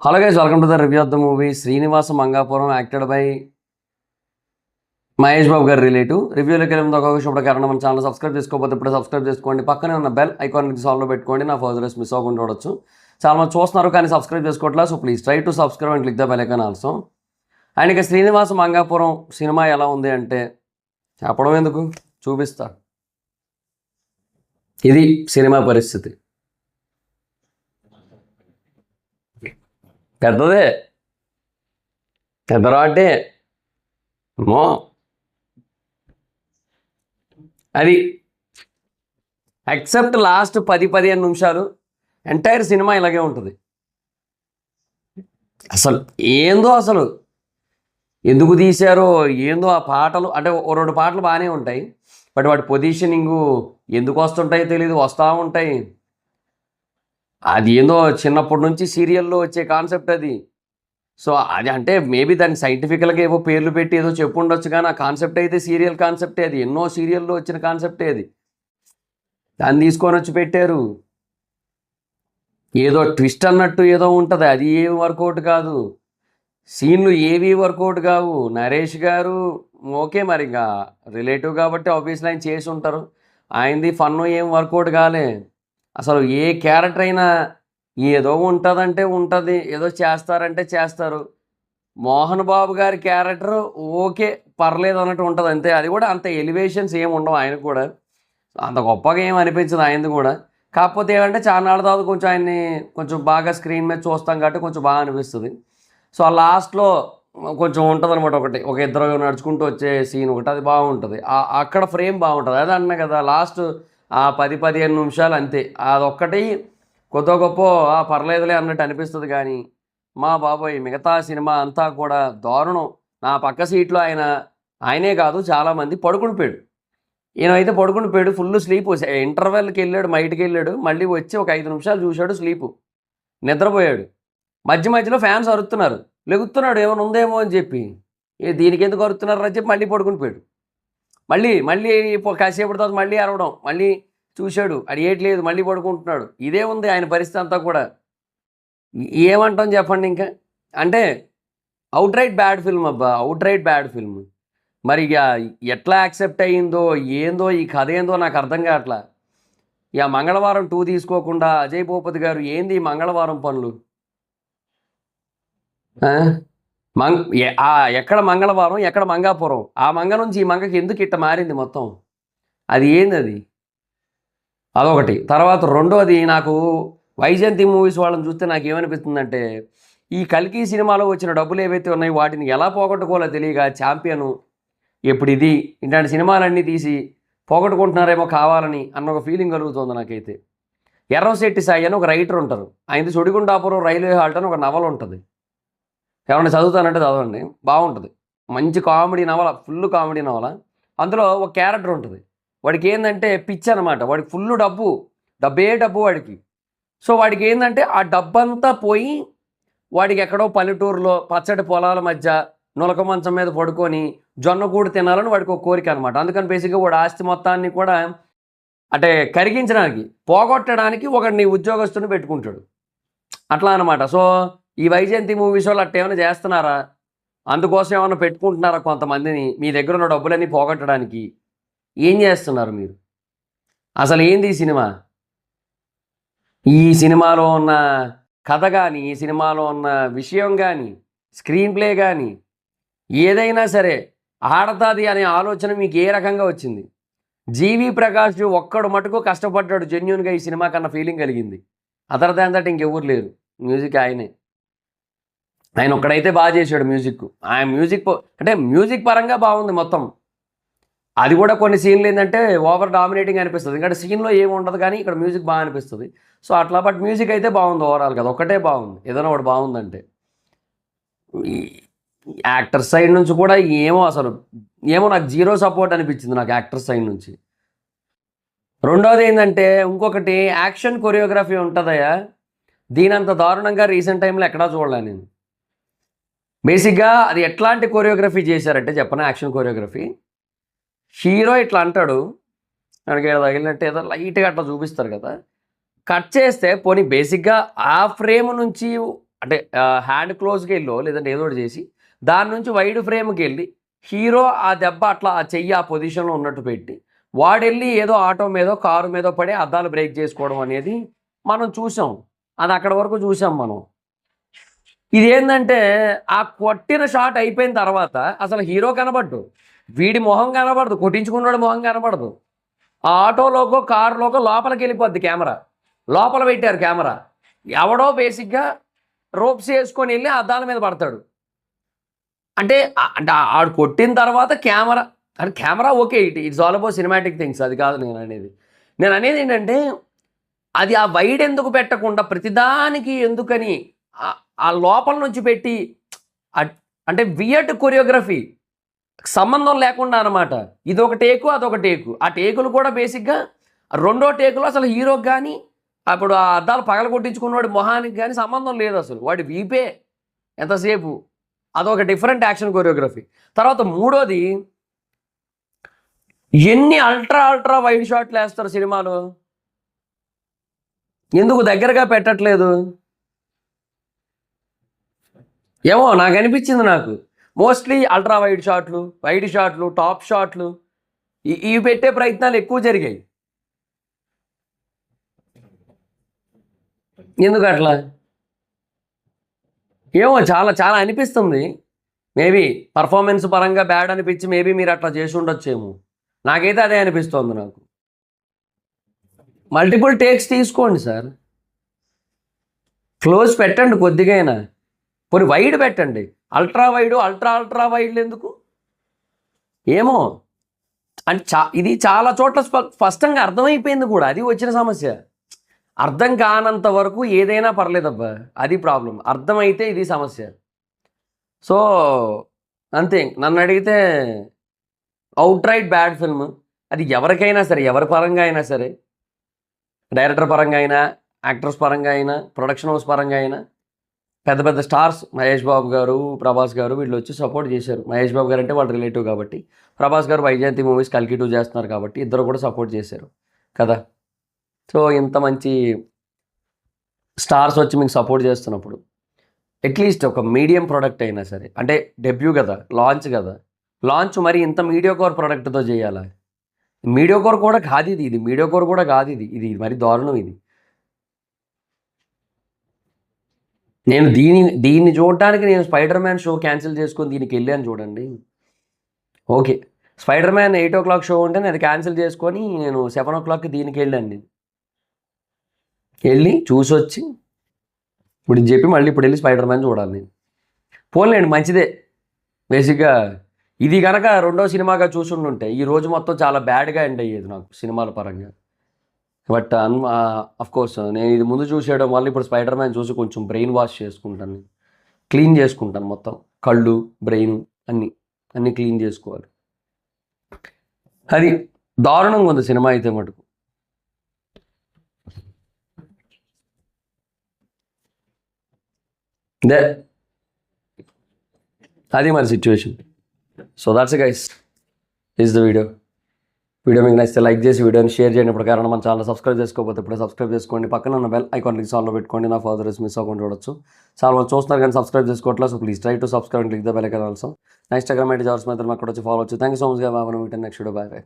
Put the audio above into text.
Hello guys, welcome to the review of the movie Srinivasa Mangapuram, acted by Mahesh Babu గారి relative. రివ్యూలోకి వెళ్ళిన ఒక విషయం కారణం మన ఛానల్ సబ్స్క్రైబ్ చేసుకోకపోతే ఇప్పుడు సబ్స్క్రైబ్ చేసుకోండి. పక్కనే ఉన్న బెల్ ఐకాన్ సాల్వ్లో పెట్టుకోండి. నా ఫర్దర్స్ మిస్ అవ్వకుండా చూడొచ్చు. చాలా మంది చూస్తున్నారు కానీ సబ్స్క్రైబ్ చేసుకోవట్లేదు. So please try to subscribe and click the bell icon also. And ఇక శ్రీనివాస మంగాపురం సినిమా ఎలా ఉంది అంటే చెప్పడం ఎందుకు, చూపిస్తా. ఇది సినిమా పరిస్థితి. పెద్దదే, పెద్ద రాటే మో అది. ఎక్సెప్ట్ లాస్ట్ 10-15 నిమిషాలు ఎంటైర్ సినిమా ఇలాగే ఉంటుంది. అసలు ఏందో, అసలు ఎందుకు తీశారో ఏందో. ఆ పాటలు అంటే ఓ 2 పాటలు బాగానే ఉంటాయి, బట్ వాటి పొజిషనింగు ఎందుకు వస్తుంటాయో తెలియదు, వస్తూ ఉంటాయి. అది ఏందో చిన్నప్పటి నుంచి సీరియల్లో వచ్చే కాన్సెప్ట్ అది. సో అది అంటే మేబీ దానికి సైంటిఫికల్గా ఏవో పేర్లు పెట్టి ఏదో చెప్పు ఉండొచ్చు, కానీ ఆ కాన్సెప్ట్ అయితే సీరియల్ కాన్సెప్టే అది. ఎన్నో సీరియల్లో వచ్చిన కాన్సెప్టే అది. దాన్ని తీసుకొని వచ్చి పెట్టారు. ఏదో ట్విస్ట్ అన్నట్టు ఏదో ఉంటుంది, అది ఏమి వర్కౌట్ కాదు. సీన్లు ఏవి వర్కౌట్ కావు. నరేష్ గారు ఓకే, మరి ఇంకా రిలేటివ్ కాబట్టి ఆబ్వియస్లీ ఆయన చేసి ఉంటారు. ఆయనది ఫన్ను ఏం వర్కౌట్ కాలే. అసలు ఏ క్యారెక్టర్ అయినా ఏదో ఉంటుందంటే ఉంటుంది, ఏదో చేస్తారంటే చేస్తారు. మోహన్ బాబు గారి క్యారెక్టర్ ఓకే, పర్లేదు అన్నట్టు ఉంటుంది అంతే. అది కూడా అంత ఎలివేషన్స్ ఏమి ఉండవు ఆయనకు కూడా, అంత గొప్పగా ఏమి అనిపించదు ఆయనది కూడా. కాకపోతే ఏమంటే చాలా నాళ్ళ తర్వాత కొంచెం ఆయన్ని కొంచెం బాగా స్క్రీన్ మీద చూస్తాం కాబట్టి కొంచెం బాగా అనిపిస్తుంది. సో ఆ లాస్ట్లో కొంచెం ఉంటుంది అనమాట, ఒక ఇద్దరు నడుచుకుంటూ వచ్చే సీన్ ఒకటి, అది బాగుంటుంది. అక్కడ ఫ్రేమ్ బాగుంటుంది. అదే అన్నా కదా, లాస్ట్ ఆ 10-15 నిమిషాలు అంతే. అదొక్కటి కొద్ది గొప్ప పర్లేదులే అన్నట్టు అనిపిస్తుంది. కానీ మా బాబోయ్ మిగతా సినిమా అంతా కూడా దారుణం. నా పక్క సీట్లో ఆయనే కాదు చాలామంది పడుకుని పోయాడు. ఈయనైతే పడుకుని పోయాడు, ఫుల్ స్లీప్. ఇంటర్వెల్కి వెళ్ళాడు, బయటికి వెళ్ళాడు, మళ్ళీ వచ్చి ఒక 5 నిమిషాలు చూశాడు, స్లీపు, నిద్రపోయాడు. మధ్యలో ఫ్యాన్స్ అరుస్తున్నారు, లెగుతున్నాడు ఏమైనా ఉందేమో అని చెప్పి. దీనికి ఎందుకు అరుతున్నారు అని చెప్పి మళ్ళీ పడుకుని పోయాడు. మళ్ళీ కాసేపటి తర్వాత మళ్ళీ అరవడం, మళ్ళీ చూశాడు, అది ఏట్లేదు, మళ్ళీ పడుకుంటున్నాడు. ఇదే ఉంది ఆయన పరిస్థితి అంతా కూడా. ఏమంటాం చెప్పండి ఇంకా. అంటే అవుట్ రైట్ బ్యాడ్ ఫిల్మ్ అబ్బా, అవుట్ రైట్ బ్యాడ్ ఫిల్మ్. మరి ఇక ఎట్లా యాక్సెప్ట్ అయ్యిందో ఏందో, ఈ కథ ఏందో నాకు అర్థం కావట్లా. ఇక మంగళవారం 2 తీసుకోకుండా అజయ్ భూపతి గారు ఏంది మంగళవారం పనులు. ఎక్కడ మంగళవారం, ఎక్కడ మంగాపురం. ఆ మంగ నుంచి ఈ మంగకి ఎందుకు ఇట్ట మారింది మొత్తం, అది ఏంది అది. అదొకటి. తర్వాత రెండోది, నాకు వైజయంతి మూవీస్ వాళ్ళని చూస్తే నాకు ఏమనిపిస్తుందంటే, ఈ కల్కి సినిమాలో వచ్చిన డబ్బులు ఏవైతే ఉన్నాయో వాటిని ఎలా పోగొట్టుకోవాలో తెలియక ఛాంపియను, ఇప్పుడు ఇది ఇట్లాంటి సినిమాలన్నీ తీసి పోగొట్టుకుంటున్నారేమో కావాలని అన్న ఒక ఫీలింగ్ కలుగుతుంది నాకైతే. ఎర్రంశెట్టి సాయి అని ఒక రైటర్ ఉంటారు, ఆయనది సుడిగుండాపురం రైల్వే హాల్ట్ అని ఒక నవల ఉంటుంది. ఎవరైనా చదువుతానంటే చదవండి, బాగుంటుంది. మంచి కామెడీ నవల, ఫుల్ కామెడీ నవల. అందులో ఒక క్యారెక్టర్ ఉంటుంది, వాడికి ఏంటంటే పిచ్చి అనమాట. వాడికి ఫుల్ డబ్బే డబ్బు వాడికి. సో వాడికి ఏంటంటే ఆ డబ్బంతా పోయి వాడికి ఎక్కడో పల్లెటూరులో పచ్చడి పొలాల మధ్య నులక మంచం మీద పడుకొని జొన్న కూడు తినాలని వాడికి ఒక కోరిక అనమాట. అందుకని బేసిక్గా వాడు ఆస్తి మొత్తాన్ని కూడా అంటే కరిగించడానికి, పోగొట్టడానికి ఒకడిని ఉద్యోగస్తుని పెట్టుకుంటాడు అట్లా అనమాట. సో ఈ వైజయంతి మూవీస్ వాళ్ళు అట్ట ఏమైనా చేస్తున్నారా, అందుకోసం ఏమైనా పెట్టుకుంటున్నారా కొంతమందిని మీ దగ్గర ఉన్న డబ్బులన్నీ పోగొట్టడానికి? ఏం చేస్తున్నారు మీరు? అసలు ఏంది ఈ సినిమా? ఈ సినిమాలో ఉన్న కథ కానీ, ఈ సినిమాలో ఉన్న విషయం కానీ, స్క్రీన్ ప్లే కానీ ఏదైనా సరే ఆడతాది అనే ఆలోచన మీకు ఏ రకంగా వచ్చింది? జీవి ప్రకాష్ ఒక్కడు మటుకు కష్టపడ్డాడు జెన్యున్గా ఈ సినిమా కన్నా ఫీలింగ్ కలిగింది. అదర్ దాన్ దట్ ఇంకెవరు లేరు. మ్యూజిక్ ఆయన ఒక్కడైతే బాగా చేశాడు మ్యూజిక్. ఆయన మ్యూజిక్ అంటే మ్యూజిక్ పరంగా బాగుంది మొత్తం. అది కూడా కొన్ని సీన్లు ఏంటంటే ఓవర్ డామినేటింగ్ అనిపిస్తుంది, ఎందుకంటే సీన్లో ఏమి ఉండదు కానీ ఇక్కడ మ్యూజిక్ బాగా అనిపిస్తుంది. సో అట్లా, బట్ మ్యూజిక్ అయితే బాగుంది ఓవరాల్ కదా, ఒక్కటే బాగుంది. ఏదైనా ఒకటి బాగుందంటే. యాక్టర్ సైడ్ నుంచి కూడా ఏమో నాకు జీరో సపోర్ట్ అనిపించింది నాకు యాక్టర్ సైడ్ నుంచి. రెండోది ఏంటంటే ఇంకొకటి, యాక్షన్ కొరియోగ్రఫీ ఉంటుందయ్యా, దీనంత దారుణంగా రీసెంట్ టైంలో ఎక్కడా చూడలే నేను. బేసిక్గా అది ఎట్లాంటి కొరియోగ్రఫీ చేశారంటే చెప్పనా, యాక్షన్ కొరియోగ్రఫీ. హీరో ఇట్లా అంటాడు, మనకి తగిలినట్టు ఏదో లైట్గా అట్లా చూపిస్తారు కదా, కట్ చేస్తే పోనీ బేసిక్గా ఆ ఫ్రేమ్ నుంచి అంటే హ్యాండ్ క్లోజ్కి వెళ్ళో లేదంటే ఏదో ఒకటి చేసి దాని నుంచి వైడ్ ఫ్రేమ్కి వెళ్ళి హీరో ఆ దెబ్బ అట్లా ఆ చెయ్యి ఆ పొజిషన్లో ఉన్నట్టు పెట్టి వాడెళ్ళి ఏదో ఆటో మీదో కారు మీదో పడి అద్దాలు బ్రేక్ చేసుకోవడం అనేది మనం చూసాం. అది అక్కడ వరకు చూసాం మనం. ఇదేంటంటే ఆ కొట్టిన షాట్ అయిపోయిన తర్వాత అసలు హీరో కనబడ్డు, వీడి మొహం కనబడదు, కొట్టించుకున్నాడు మొహం కనబడదు. ఆ ఆటోలోకో కారులోకో లోపలికి వెళ్ళిపోద్ది కెమెరా. లోపల పెట్టారు కెమెరా. ఎవడో బేసిక్గా రోప్స్ వేసుకొని వెళ్ళి అద్దాల మీద పడతాడు. అంటే అంటే ఆడు కొట్టిన తర్వాత కెమెరా, అంటే camera okay, it's all about cinematic things, అది కాదు నేను అనేది. నేను అనేది ఏంటంటే అది ఆ వైడ్ ఎందుకు పెట్టకుండా ప్రతిదానికి ఎందుకని ఆ లోపల నుంచి పెట్టి అంటే వియర్డ్ కొరియోగ్రఫీ సంబంధం లేకుండా అనమాట. ఇదొక టేకు అదొక టేకు. ఆ టేకులు కూడా బేసిక్గా రెండో టేకులో అసలు హీరోకి కానీ అప్పుడు ఆ అద్దాలు పగల కొట్టించుకున్నవాడి మొహానికి కానీ సంబంధం లేదు అసలు. వాడి వీపే ఎంతసేపు. అదొక డిఫరెంట్ యాక్షన్ కొరియోగ్రఫీ. తర్వాత మూడోది, ఎన్ని అల్ట్రా వైడ్ షాట్లు వేస్తారు సినిమాలో, ఎందుకు దగ్గరగా పెట్టట్లేదు ఏమో నాకు అనిపించింది. నాకు మోస్ట్లీ అల్ట్రా వైడ్ షాట్లు టాప్ షాట్లు ఇవి పెట్టే ప్రయత్నాలు ఎక్కువ జరిగాయి. ఎందుకు అట్లా ఏమో చాలా చాలా అనిపిస్తుంది. మేబీ పర్ఫార్మెన్స్ పరంగా బ్యాడ్ అనిపించి మేబీ మీరు అట్లా చేసి ఉండొచ్చేమో. నాకైతే అదే అనిపిస్తోంది. నాకు మల్టిపుల్ టేక్స్ తీసుకోండి సార్, క్లోజ్ పెట్టండి కొద్దిగైనా, పోనీ వైడ్ పెట్టండి. అల్ట్రా వైడ్లు ఎందుకు ఏమో. అంటే ఇది చాలా చోట్ల స్పష్టంగా అర్థమైపోయింది కూడా. అది వచ్చిన సమస్య. అర్థం కానంత వరకు ఏదైనా పర్లేదబ్బా, అది ప్రాబ్లం. అర్థమైతే ఇది సమస్య. సో అంతే, నన్ను అడిగితే అవుట్ రైట్ బ్యాడ్ ఫిల్మ్. అది ఎవరికైనా సరే, ఎవరి పరంగా అయినా సరే, డైరెక్టర్ పరంగా అయినా, యాక్టర్స్ పరంగా అయినా, ప్రొడక్షన్ హౌస్ పరంగా అయినా, పెద్ద పెద్ద స్టార్స్ మహేష్ బాబు గారు, ప్రభాస్ గారు వీళ్ళు వచ్చి సపోర్ట్ చేశారు. మహేష్ బాబు గారు అంటే వాళ్ళు రిలేటివ్ కాబట్టి, ప్రభాస్ గారు వైజయంతి మూవీస్ కల్కి 2 చేస్తున్నారు కాబట్టి ఇద్దరు కూడా సపోర్ట్ చేశారు కదా. సో ఇంత మంచి స్టార్స్ వచ్చి మీకు సపోర్ట్ చేస్తున్నప్పుడు అట్లీస్ట్ ఒక మీడియం ప్రోడక్ట్ అయినా సరే, అంటే డెబ్యూ కదా, లాంచ్ మరి ఇంత మీడియోకోర్ ప్రోడక్ట్తో చేయాలా? మీడియోకోర్ కూడా కాదు ఇది మీడియోకోర్ కూడా కాదు ఇది మరి దారుణం. ఇది నేను దీన్ని చూడటానికి నేను స్పైడర్ మ్యాన్ షో క్యాన్సిల్ చేసుకొని దీనికి వెళ్ళాను చూడండి. Okay, spider man 8 o'clock show ఉంటే నేను అది క్యాన్సిల్ చేసుకొని నేను 7 o'clockకి దీనికి వెళ్ళాను. నేను వెళ్ళి చూసొచ్చి ఇప్పుడు చెప్పి మళ్ళీ ఇప్పుడు వెళ్ళి స్పైడర్ మ్యాన్ చూడాలి నేను. పోన్లేండి, మంచిదే. బేసిక్గా ఇది కనుక రెండో సినిమాగా చూసుంటుంటే ఈ రోజు మొత్తం చాలా బ్యాడ్గా ఎండ్ అయ్యేది నాకు సినిమాల పరంగా. బట్ కోర్స్ నేను ఇది ముందు చూసేయడం వల్ల ఇప్పుడు స్పైడర్ మ్యాన్ చూసి కొంచెం బ్రెయిన్ వాష్ చేసుకుంటాను, క్లీన్ చేసుకుంటాను. మొత్తం కళ్ళు, బ్రెయిన్ అన్నీ క్లీన్ చేసుకోవాలి. అది దారుణంగా ఉంది సినిమా అయితే మటుకు. అది మరి situation. So that's guys, is the video మీకు నచ్చితే లైక్ చేసి వీడియోని షేర్ చేయండి. ఇప్పుడు కారణం మన ఛానల్ సబ్స్క్రైబ్ చేసుకోకపోతే ఇప్పుడే సబ్స్క్రైబ్ చేసుకోండి. పక్కన ఉన్న బెల్ ఐకాన్ క్లిక్ ఆన్లో పెట్టుకోండి. నా ఫర్దర్స్ మిస్ అవ్వకుండా చూడొచ్చు. చాలా మంది చూస్తున్నారు కానీ సబ్స్క్రైబ్ చేసుకోవట్లేదు. So please try to subscribe and click the bell icon also. నా ఇన్స్టాగ్రామ్ ఐడి జార్స్ మీద అక్కడ వచ్చి ఫాలో వచ్చు. థ్యాంక్ యూ సో మచ్ గా. బాబు నెక్స్ట్ వీడియో. బాయ్.